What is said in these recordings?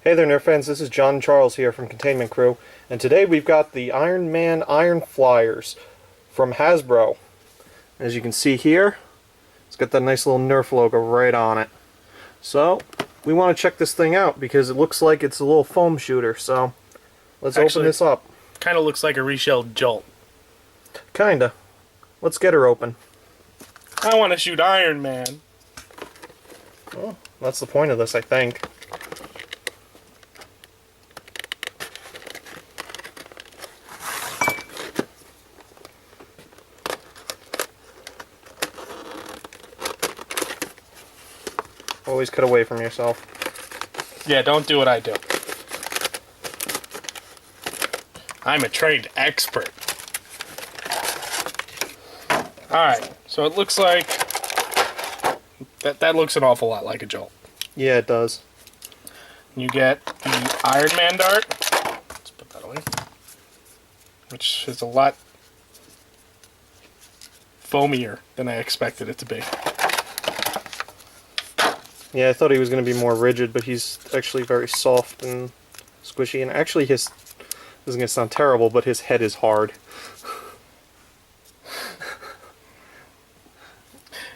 Hey there, Nerf fans. This is John Charles here from Containment Crew, and today we've got the Ironman Iron Flyers from Hasbro. As you can see here, it's got that nice little Nerf logo right on it. So, we want to check this thing out because it looks like it's a little foam shooter, so let's open this up. Kind of looks like a reshelled Jolt. Kinda. Let's get her open. I want to shoot Iron Man. Well, that's the point of this, I think. Always cut away from yourself. Yeah, don't do what I do. I'm a trained expert. Alright, so it looks like... That looks an awful lot like a Jolt. Yeah, it does. You get the Iron Man dart. Let's put that away. Which is a lot foamier than I expected it to be. Yeah, I thought he was going to be more rigid, but he's actually very soft and squishy. And actually, this is going to sound terrible, but his head is hard.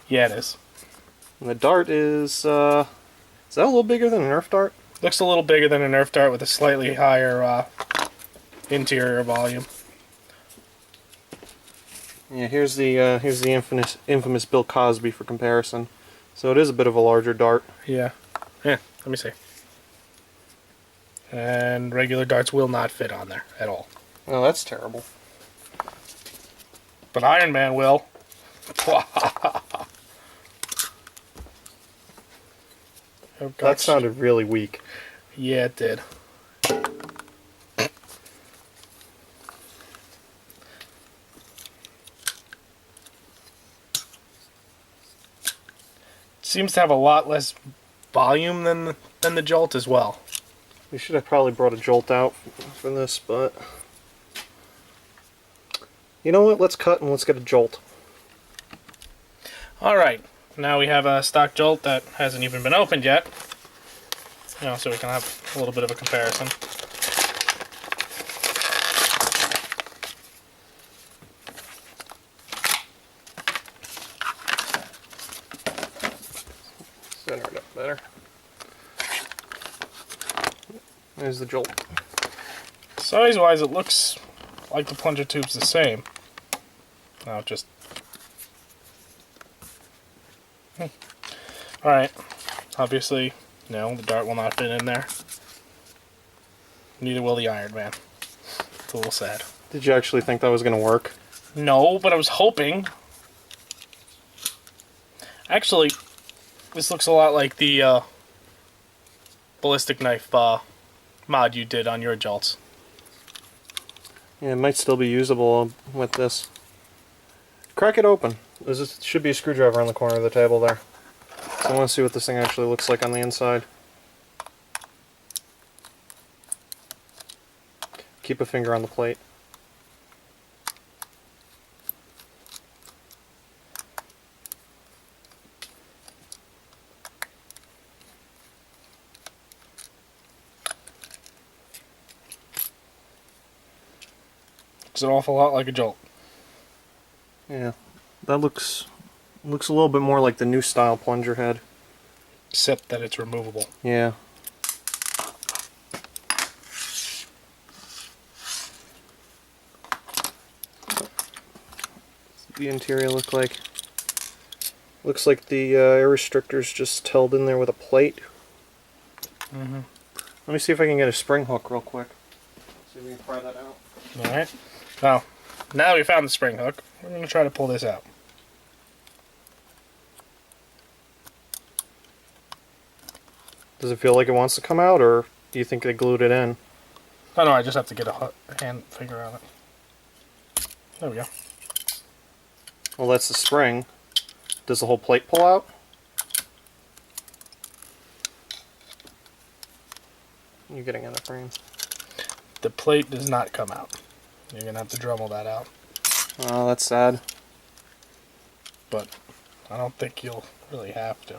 Yeah, it is. And the dart is that a little bigger than a Nerf dart? Looks a little bigger than a Nerf dart with a slightly higher interior volume. Yeah, here's the infamous Bill Cosby for comparison. So it is a bit of a larger dart. Yeah. Yeah, let me see. And regular darts will not fit on there at all. Oh, that's terrible. But Iron Man will. Oh, that sounded really weak. Yeah, it did. Seems to have a lot less volume than the Jolt as well. We should have probably brought a Jolt out for this, but you know what? Let's cut and let's get a Jolt. Alright, now we have a stock Jolt that hasn't even been opened yet. You know, so we can have a little bit of a comparison. Center it up better. There's the Jolt. Size-wise, it looks like the plunger tube's the same. Oh, just... Alright. Obviously, no, the dart will not fit in there. Neither will the Iron Man. It's a little sad. Did you actually think that was going to work? No, but I was hoping. Actually, this looks a lot like the ballistic knife mod you did on your Jolts. Yeah, it might still be usable with this. Crack it open. This should be a screwdriver on the corner of the table there. So I want to see what this thing actually looks like on the inside. Keep a finger on the plate. Looks an awful lot like a Jolt. Yeah, that looks a little bit more like the new style plunger head. Except that it's removable. Yeah. What's the interior look like? Looks like the air restrictor's just held in there with a plate. Mm-hmm. Let me see if I can get a spring hook real quick. See if we can pry that out. Alright. Well, now we found the spring hook, we're going to try to pull this out. Does it feel like it wants to come out, or do you think they glued it in? Oh no, I just have to get a hand finger on it. There we go. Well, that's the spring. Does the whole plate pull out? You're getting in the frame. The plate does not come out. You're going to have to Dremel that out. Oh, that's sad. But I don't think you'll really have to.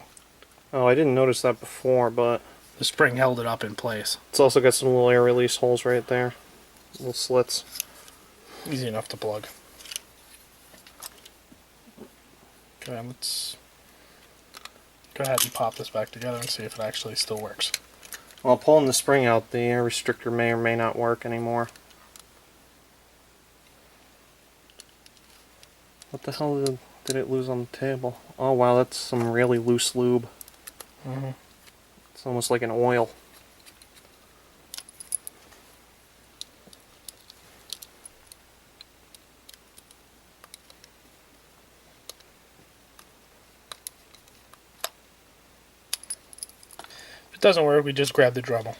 Oh, I didn't notice that before, but The spring held it up in place. It's also got some little air release holes right there. Little slits. Easy enough to plug. Okay, let's go ahead and pop this back together and see if it actually still works. While pulling the spring out, the air restrictor may or may not work anymore. What the hell did it lose on the table? Oh wow, that's some really loose lube. It's almost like an oil. If it doesn't work, we just grab the Dremel.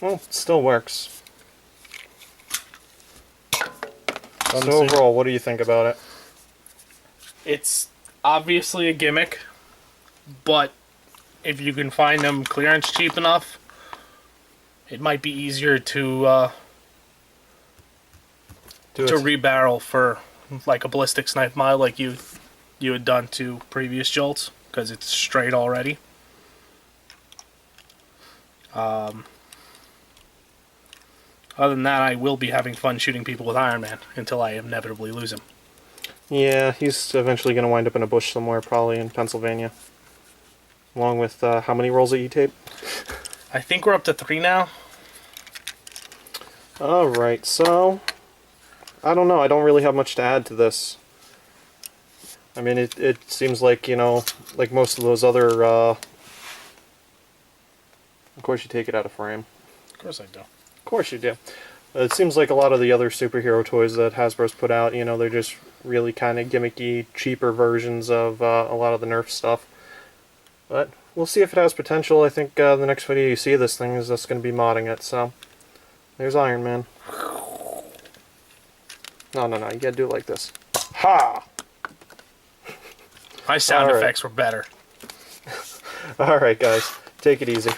Well, it still works. Let's So see. overall, what do you think about it? It's obviously a gimmick, but if you can find them clearance cheap enough, it might be easier to rebarrel for like a ballistics knife mod like you had done to previous jolts, because it's straight already. Other than that, I will be having fun shooting people with Ironman until I inevitably lose him. Yeah, he's eventually going to wind up in a bush somewhere, probably in Pennsylvania. Along with, how many rolls of E-tape? I think we're up to 3 now. Alright, so... I don't know, I don't really have much to add to this. I mean, it seems like, you know, like most of those other, Of course you take it out of frame. Of course I do. Of course you do. It seems like a lot of the other superhero toys that Hasbro's put out, you know, they're just really kind of gimmicky, cheaper versions of a lot of the Nerf stuff. But we'll see if it has potential. I think the next video you see of this thing is just going to be modding it, so... There's Iron Man. No, you gotta do it like this. Ha! My sound All right. effects were better. Alright guys, take it easy.